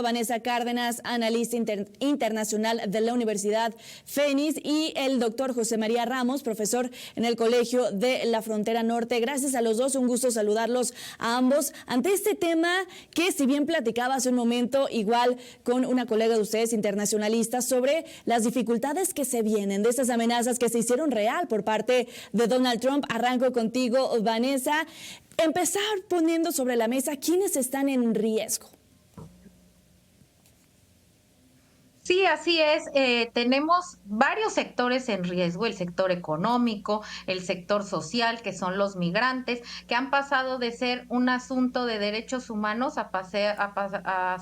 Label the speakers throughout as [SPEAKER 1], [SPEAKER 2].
[SPEAKER 1] Vanessa Cárdenas, analista internacional de la Universidad Fénix, y el doctor José María Ramos, profesor en el Colegio de la Frontera Norte. Gracias a los dos, un gusto saludarlos a ambos ante este tema que, si bien platicaba hace un momento igual con una colega de ustedes internacionalista sobre las dificultades que se vienen de estas amenazas que se hicieron real por parte de Donald Trump. Arranco contigo, Vanessa. Empezar poniendo sobre la mesa quiénes están en riesgo.
[SPEAKER 2] Sí, así es. Tenemos varios sectores en riesgo: el sector económico, el sector social, que son los migrantes, que han pasado de ser un asunto de derechos humanos a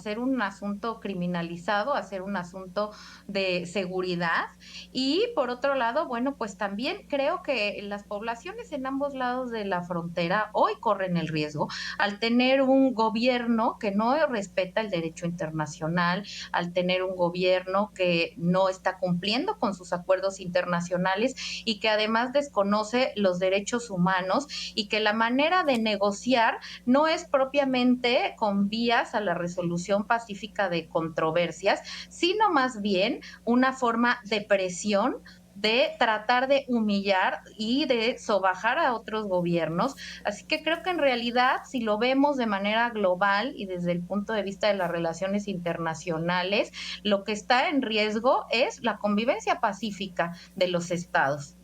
[SPEAKER 2] ser un asunto criminalizado, a ser un asunto de seguridad. Y por otro lado, bueno, pues también creo que las poblaciones en ambos lados de la frontera hoy corren el riesgo al tener un gobierno que no respeta el derecho internacional, al tener un gobierno que no está cumpliendo con sus acuerdos internacionales y que además desconoce los derechos humanos, y que la manera de negociar no es propiamente con vías a la resolución pacífica de controversias, sino más bien una forma de presión, de tratar de humillar y de sobajar a otros gobiernos. Así que creo que en realidad, si lo vemos de manera global y desde el punto de vista de las relaciones internacionales, lo que está en riesgo es la convivencia pacífica de los estados.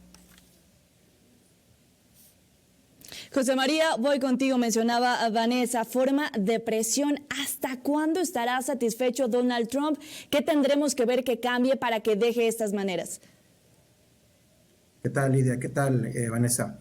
[SPEAKER 1] José María, voy contigo. Mencionaba a Vanessa, forma de presión. ¿Hasta cuándo estará satisfecho Donald Trump? ¿Qué tendremos que ver que cambie para que deje estas maneras?
[SPEAKER 3] ¿Qué tal, Lidia? ¿Qué tal, Vanessa?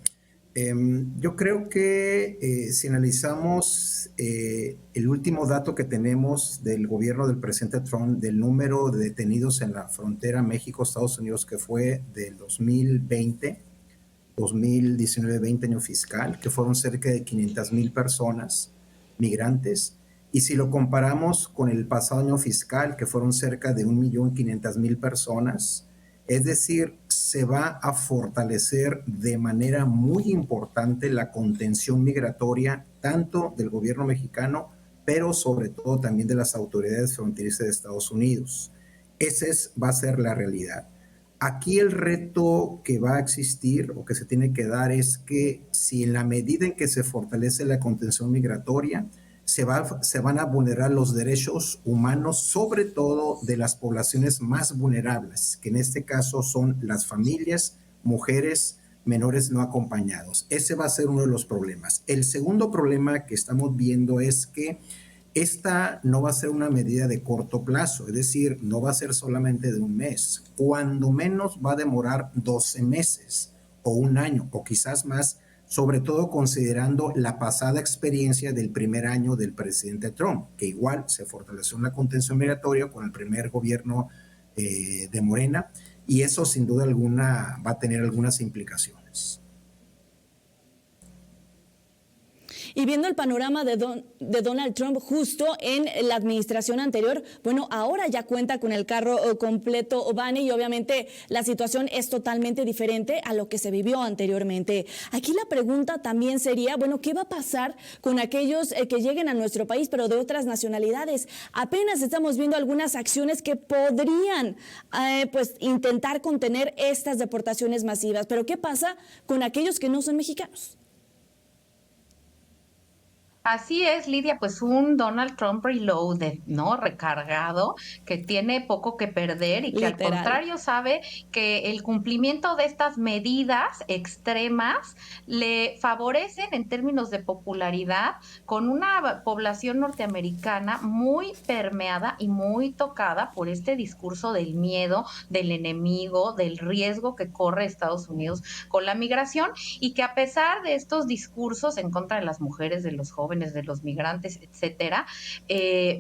[SPEAKER 3] Yo creo que si analizamos el último dato que tenemos del gobierno del presidente Trump, del número de detenidos en la frontera México-Estados Unidos, que fue del 2019-20 año fiscal, que fueron cerca de 500,000 personas migrantes, y si lo comparamos con el pasado año fiscal, que fueron cerca de 1,500,000 personas, es decir, se va a fortalecer de manera muy importante la contención migratoria, tanto del gobierno mexicano, pero sobre todo también de las autoridades fronterizas de Estados Unidos. Va a ser la realidad. Aquí el reto que va a existir o que se tiene que dar es que, si en la medida en que se fortalece la contención migratoria, se van a vulnerar los derechos humanos, sobre todo de las poblaciones más vulnerables, que en este caso son las familias, mujeres, menores no acompañados. Ese va a ser uno de los problemas. El segundo problema que estamos viendo es que esta no va a ser una medida de corto plazo, es decir, no va a ser solamente de un mes. Cuando menos va a demorar 12 meses o un año o quizás más, sobre todo considerando la pasada experiencia del primer año del presidente Trump, que igual se fortaleció en la contención migratoria con el primer gobierno de Morena, y eso sin duda alguna va a tener algunas implicaciones.
[SPEAKER 1] Y viendo el panorama de Donald Trump justo en la administración anterior, bueno, ahora ya cuenta con el carro completo, Vane, y obviamente la situación es totalmente diferente a lo que se vivió anteriormente. Aquí la pregunta también sería, bueno, ¿qué va a pasar con aquellos que lleguen a nuestro país, pero de otras nacionalidades? Apenas estamos viendo algunas acciones que podrían pues intentar contener estas deportaciones masivas, pero ¿qué pasa con aquellos que no son mexicanos?
[SPEAKER 2] Así es, Lidia, pues un Donald Trump reloaded, ¿no? Recargado, que tiene poco que perder y que al
[SPEAKER 1] Literal.
[SPEAKER 2] contrario sabe que el cumplimiento de estas medidas extremas le favorecen en términos de popularidad, con una población norteamericana muy permeada y muy tocada por este discurso del miedo, del enemigo, del riesgo que corre Estados Unidos con la migración, y que a pesar de estos discursos en contra de las mujeres, de los jóvenes, de los migrantes, etcétera,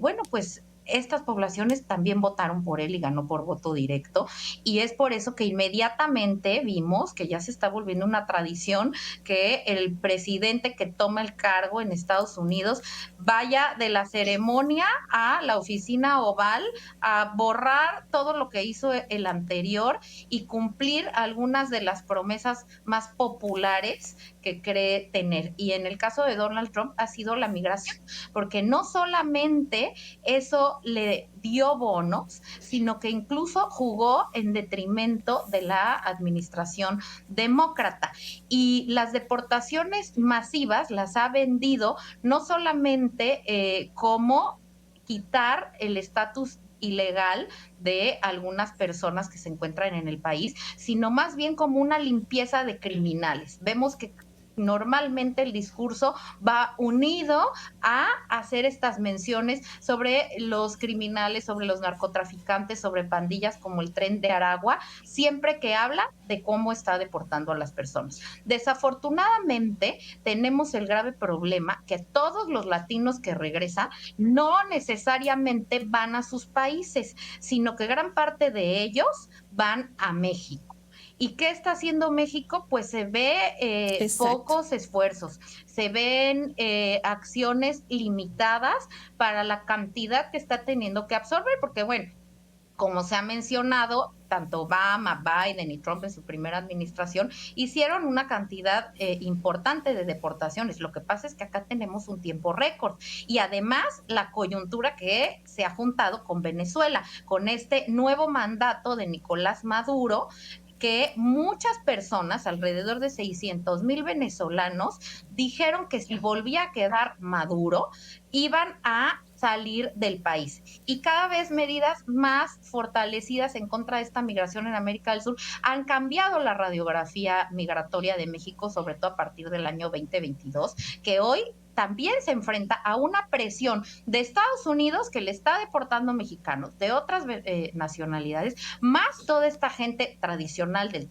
[SPEAKER 2] bueno, pues estas poblaciones también votaron por él y ganó por voto directo, y es por eso que inmediatamente vimos que ya se está volviendo una tradición que el presidente que toma el cargo en Estados Unidos vaya de la ceremonia a la oficina oval a borrar todo lo que hizo el anterior y cumplir algunas de las promesas más populares que cree tener. Y en el caso de Donald Trump ha sido la migración, porque no solamente eso le dio bonos, sino que incluso jugó en detrimento de la administración demócrata. Y las deportaciones masivas las ha vendido no solamente como quitar el estatus ilegal de algunas personas que se encuentran en el país, sino más bien como una limpieza de criminales. Vemos que normalmente el discurso va unido a hacer estas menciones sobre los criminales, sobre los narcotraficantes, sobre pandillas como el Tren de Aragua, siempre que habla de cómo está deportando a las personas. Desafortunadamente, tenemos el grave problema que todos los latinos que regresan no necesariamente van a sus países, sino que gran parte de ellos van a México. ¿Y qué está haciendo México? Pues se ve pocos esfuerzos, se ven acciones limitadas para la cantidad que está teniendo que absorber, porque bueno, como se ha mencionado, tanto Obama, Biden y Trump en su primera administración hicieron una cantidad importante de deportaciones. Lo que pasa es que acá tenemos un tiempo récord y además la coyuntura que se ha juntado con Venezuela, con este nuevo mandato de Nicolás Maduro, que muchas personas, alrededor de 600,000 venezolanos, dijeron que si volvía a quedar Maduro, iban a salir del país. Y cada vez medidas más fortalecidas en contra de esta migración en América del Sur han cambiado la radiografía migratoria de México, sobre todo a partir del año 2022, que hoy también se enfrenta a una presión de Estados Unidos que le está deportando mexicanos de otras nacionalidades, más toda esta gente tradicional del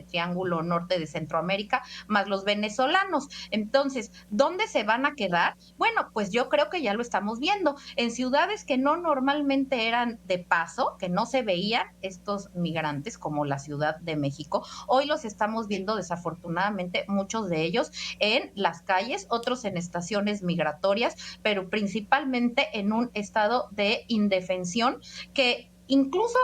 [SPEAKER 2] Triángulo Norte de Centroamérica, más los venezolanos. Entonces, ¿dónde se van a quedar? Bueno, pues yo creo que ya lo estamos viendo. En ciudades que no normalmente eran de paso, que no se veían estos migrantes, como la Ciudad de México, hoy los estamos viendo desafortunadamente muchos de ellos en las calles, otros en estaciones migratorias, pero principalmente en un estado de indefensión que incluso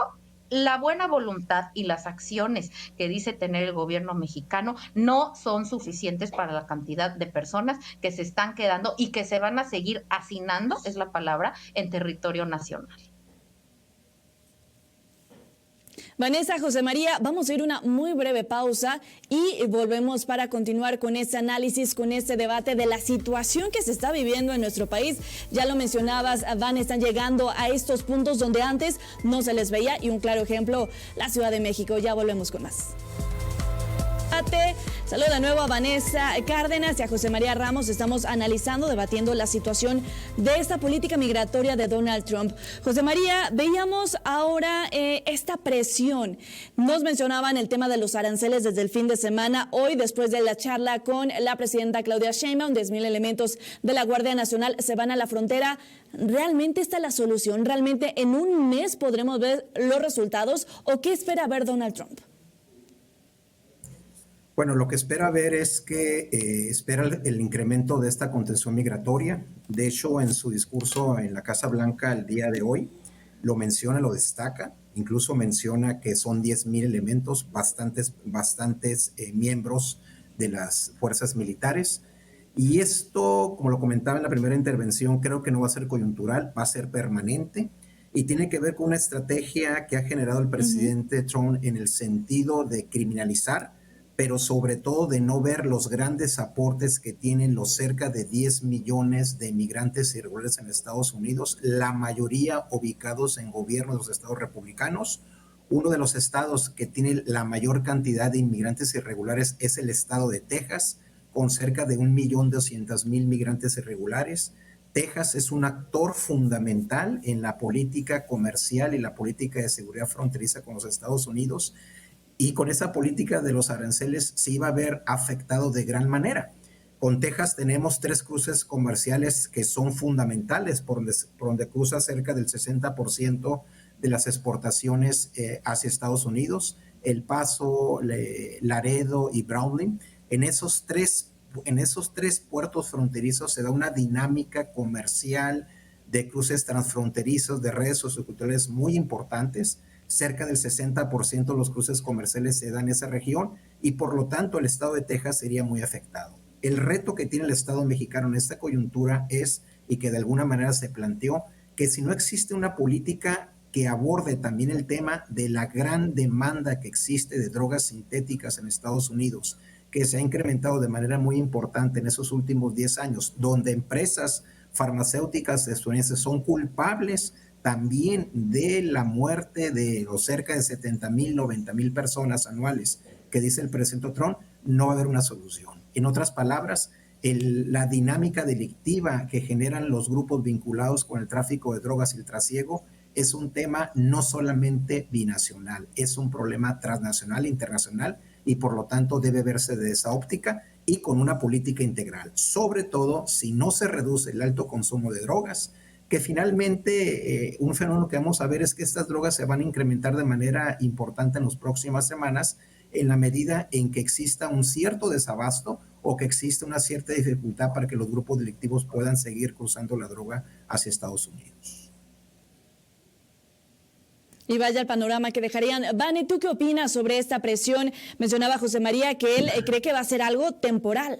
[SPEAKER 2] la buena voluntad y las acciones que dice tener el gobierno mexicano no son suficientes para la cantidad de personas que se están quedando y que se van a seguir hacinando, es la palabra, en territorio nacional.
[SPEAKER 1] Vanessa, José María, vamos a ir una muy breve pausa y volvemos para continuar con este análisis, con este debate de la situación que se está viviendo en nuestro país. Ya lo mencionabas, Van, están llegando a estos puntos donde antes no se les veía y un claro ejemplo, la Ciudad de México. Ya volvemos con más. Saludo de nuevo a Vanessa Cárdenas y a José María Ramos. Estamos analizando, debatiendo la situación de esta política migratoria de Donald Trump. José María, veíamos ahora esta presión. Nos mencionaban el tema de los aranceles desde el fin de semana. Hoy, después de la charla con la presidenta Claudia Sheinbaum, 10,000 elementos de la Guardia Nacional se van a la frontera. ¿Realmente está la solución? ¿Realmente en un mes podremos ver los resultados? ¿O qué espera ver Donald Trump?
[SPEAKER 3] Bueno, lo que espera ver es que espera el incremento de esta contención migratoria. De hecho, en su discurso en la Casa Blanca el día de hoy, lo menciona, lo destaca. Incluso menciona que son 10,000 elementos, bastantes miembros de las fuerzas militares. Y esto, como lo comentaba en la primera intervención, creo que no va a ser coyuntural, va a ser permanente. Y tiene que ver con una estrategia que ha generado el presidente Trump en el sentido de criminalizar, pero sobre todo de no ver los grandes aportes que tienen los cerca de 10 millones de inmigrantes irregulares en Estados Unidos, la mayoría ubicados en gobiernos de los estados republicanos. Uno de los estados que tiene la mayor cantidad de inmigrantes irregulares es el estado de Texas, con cerca de 1,200,000 migrantes irregulares. Texas es un actor fundamental en la política comercial y la política de seguridad fronteriza con los Estados Unidos. Y con esa política de los aranceles se iba a ver afectado de gran manera. Con Texas tenemos 3 cruces comerciales que son fundamentales, por donde cruza cerca del 60% de las exportaciones hacia Estados Unidos, El Paso, Laredo y Brownsville. En esos tres puertos fronterizos se da una dinámica comercial de cruces transfronterizos, de redes socioculturales muy importantes. cerca del 60% de los cruces comerciales se dan en esa región y por lo tanto el estado de Texas sería muy afectado. El reto que tiene el estado mexicano en esta coyuntura es, y que de alguna manera se planteó, que si no existe una política que aborde también el tema de la gran demanda que existe de drogas sintéticas en Estados Unidos, que se ha incrementado de manera muy importante en esos últimos 10 años, donde empresas farmacéuticas estadounidenses son culpables también de la muerte de los cerca de 70,000, 90,000 personas anuales que dice el presidente Trump, no va a haber una solución. En otras palabras, la dinámica delictiva que generan los grupos vinculados con el tráfico de drogas y el trasiego es un tema no solamente binacional, es un problema transnacional e internacional y por lo tanto debe verse de esa óptica y con una política integral, sobre todo si no se reduce el alto consumo de drogas, que finalmente un fenómeno que vamos a ver es que estas drogas se van a incrementar de manera importante en las próximas semanas en la medida en que exista un cierto desabasto o que exista una cierta dificultad para que los grupos delictivos puedan seguir cruzando la droga hacia Estados Unidos.
[SPEAKER 1] Y vaya el panorama que dejarían. Vane, ¿tú qué opinas sobre esta presión? Mencionaba José María que él cree que va a ser algo temporal.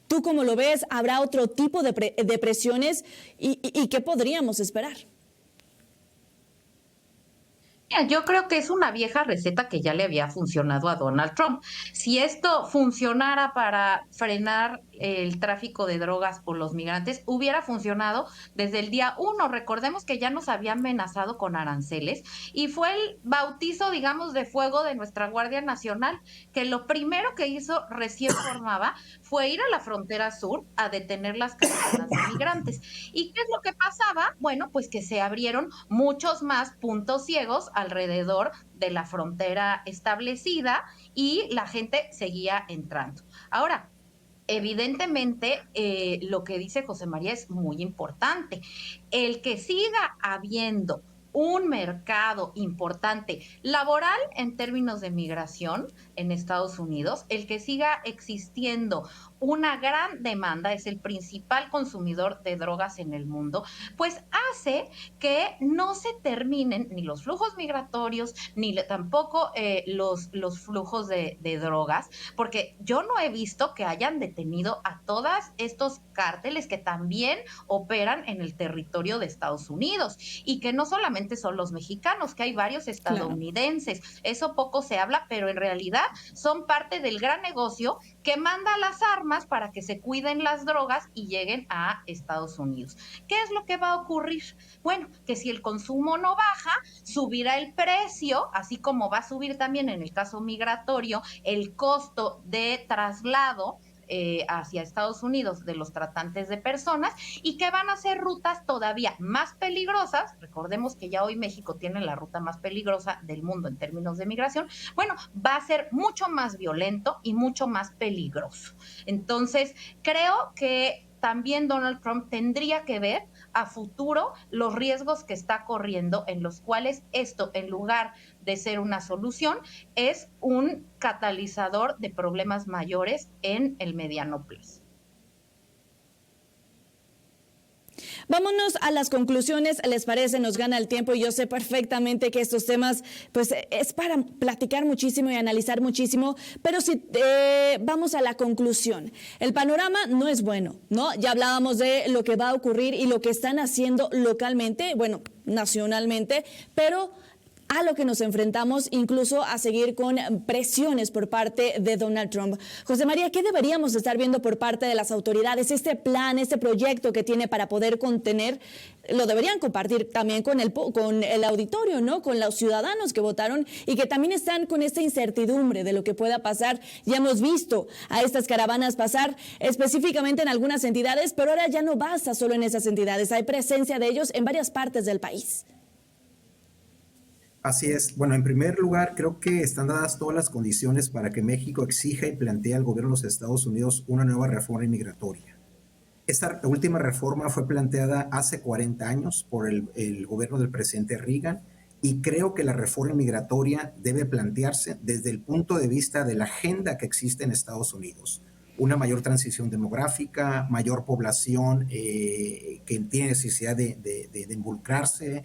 [SPEAKER 1] ¿Tú cómo lo ves? ¿Habrá otro tipo de presiones? ¿Y qué podríamos esperar?
[SPEAKER 2] Mira, yo creo que es una vieja receta que ya le había funcionado a Donald Trump. Si esto funcionara para frenar el tráfico de drogas por los migrantes, hubiera funcionado desde el día 1. Recordemos que ya nos había amenazado con aranceles y fue el bautizo, digamos, de fuego de nuestra Guardia Nacional, que lo primero que hizo recién formaba fue ir a la frontera sur a detener las caravanas de migrantes. ¿Y qué es lo que pasaba? Bueno, pues que se abrieron muchos más puntos ciegos alrededor de la frontera establecida y la gente seguía entrando. Ahora, evidentemente, lo que dice José María es muy importante. El que siga habiendo un mercado importante laboral en términos de migración en Estados Unidos, el que siga existiendo una gran demanda, es el principal consumidor de drogas en el mundo, pues hace que no se terminen ni los flujos migratorios, ni tampoco los flujos de drogas, porque yo no he visto que hayan detenido a todos estos cárteles que también operan en el territorio de Estados Unidos y que no solamente son los mexicanos, que hay varios estadounidenses. Claro. Eso poco se habla, pero en realidad son parte del gran negocio que manda las armas para que se cuiden las drogas y lleguen a Estados Unidos. ¿Qué es lo que va a ocurrir? Bueno, que si el consumo no baja, subirá el precio, así como va a subir también en el caso migratorio el costo de traslado hacia Estados Unidos de los tratantes de personas y que van a ser rutas todavía más peligrosas. Recordemos que ya hoy México tiene la ruta más peligrosa del mundo en términos de migración. Bueno, va a ser mucho más violento y mucho más peligroso. Entonces, creo que también Donald Trump tendría que ver a futuro los riesgos que está corriendo, en los cuales esto, en lugar de ser una solución, es un catalizador de problemas mayores en el mediano plazo.
[SPEAKER 1] Vámonos a las conclusiones, ¿les parece? Nos gana el tiempo y yo sé perfectamente que estos temas pues es para platicar muchísimo y analizar muchísimo, pero si vamos a la conclusión, el panorama no es bueno, ¿no? Ya hablábamos de lo que va a ocurrir y lo que están haciendo localmente, bueno, nacionalmente, pero a lo que nos enfrentamos, incluso a seguir con presiones por parte de Donald Trump. José María, ¿qué deberíamos estar viendo por parte de las autoridades? Este plan, este proyecto que tiene para poder contener, lo deberían compartir también con el auditorio, ¿no? Con los ciudadanos que votaron y que también están con esta incertidumbre de lo que pueda pasar. Ya hemos visto a estas caravanas pasar específicamente en algunas entidades, pero ahora ya no basta solo en esas entidades, hay presencia de ellos en varias partes del país.
[SPEAKER 3] Así es. Bueno, en primer lugar, creo que están dadas todas las condiciones para que México exija y plantee al gobierno de los Estados Unidos una nueva reforma inmigratoria. Esta última reforma fue planteada hace 40 años por el gobierno del presidente Reagan y creo que la reforma migratoria debe plantearse desde el punto de vista de la agenda que existe en Estados Unidos. Una mayor transición demográfica, mayor población que tiene necesidad de involucrarse,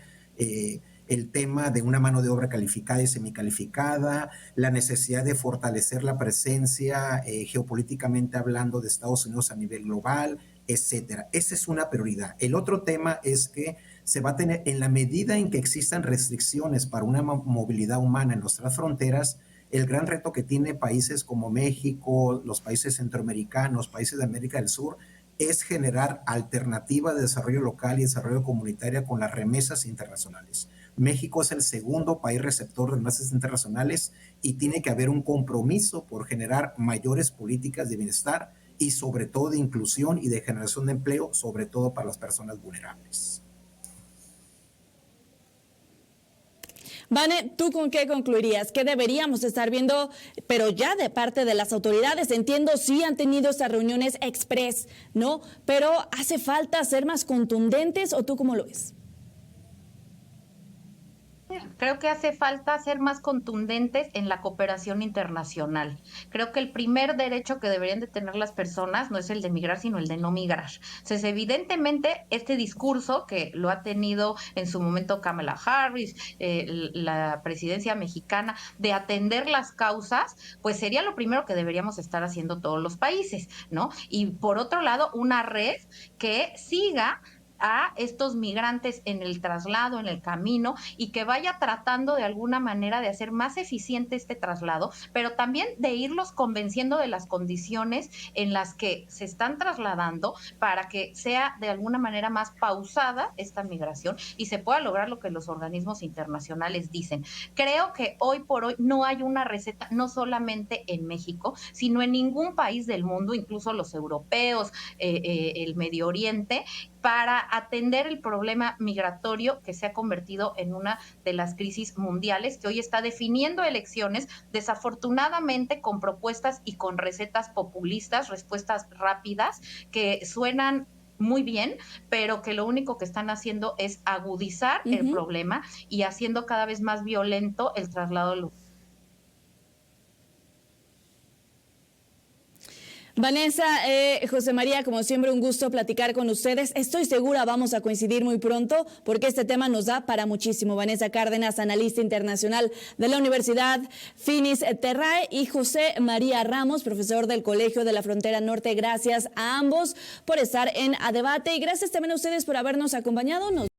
[SPEAKER 3] el tema de una mano de obra calificada y semicalificada, la necesidad de fortalecer la presencia geopolíticamente hablando de Estados Unidos a nivel global, etcétera. Esa es una prioridad. El otro tema es que se va a tener, en la medida en que existan restricciones para una movilidad humana en nuestras fronteras, el gran reto que tiene países como México, los países centroamericanos, países de América del Sur, es generar alternativa de desarrollo local y desarrollo comunitario con las remesas internacionales. México es el segundo país receptor de remesas internacionales y tiene que haber un compromiso por generar mayores políticas de bienestar y sobre todo de inclusión y de generación de empleo, sobre todo para las personas vulnerables.
[SPEAKER 1] Vane, ¿tú con qué concluirías? ¿Qué deberíamos estar viendo, pero ya de parte de las autoridades? Entiendo, sí han tenido estas reuniones express, ¿no? Pero ¿hace falta ser más contundentes o tú cómo lo ves?
[SPEAKER 2] Creo que hace falta ser más contundentes en la cooperación internacional. Creo que el primer derecho que deberían de tener las personas no es el de migrar, sino el de no migrar. Entonces, evidentemente, este discurso que lo ha tenido en su momento Kamala Harris, la presidencia mexicana, de atender las causas, pues sería lo primero que deberíamos estar haciendo todos los países, ¿no? Y por otro lado, una red que siga a estos migrantes en el traslado, en el camino, y que vaya tratando de alguna manera de hacer más eficiente este traslado, pero también de irlos convenciendo de las condiciones en las que se están trasladando para que sea de alguna manera más pausada esta migración y se pueda lograr lo que los organismos internacionales dicen. Creo que hoy por hoy no hay una receta, no solamente en México, sino en ningún país del mundo, incluso los europeos, el Medio Oriente, para atender el problema migratorio que se ha convertido en una de las crisis mundiales, que hoy está definiendo elecciones, desafortunadamente con propuestas y con recetas populistas, respuestas rápidas, que suenan muy bien, pero que lo único que están haciendo es agudizar el problema y haciendo cada vez más violento el traslado de los.
[SPEAKER 1] Vanessa, José María, como siempre, un gusto platicar con ustedes. Estoy segura vamos a coincidir muy pronto porque este tema nos da para muchísimo. Vanessa Cárdenas, analista internacional de la Universidad Finis Terrae, y José María Ramos, profesor del Colegio de la Frontera Norte. Gracias a ambos por estar en A Debate y gracias también a ustedes por habernos acompañado.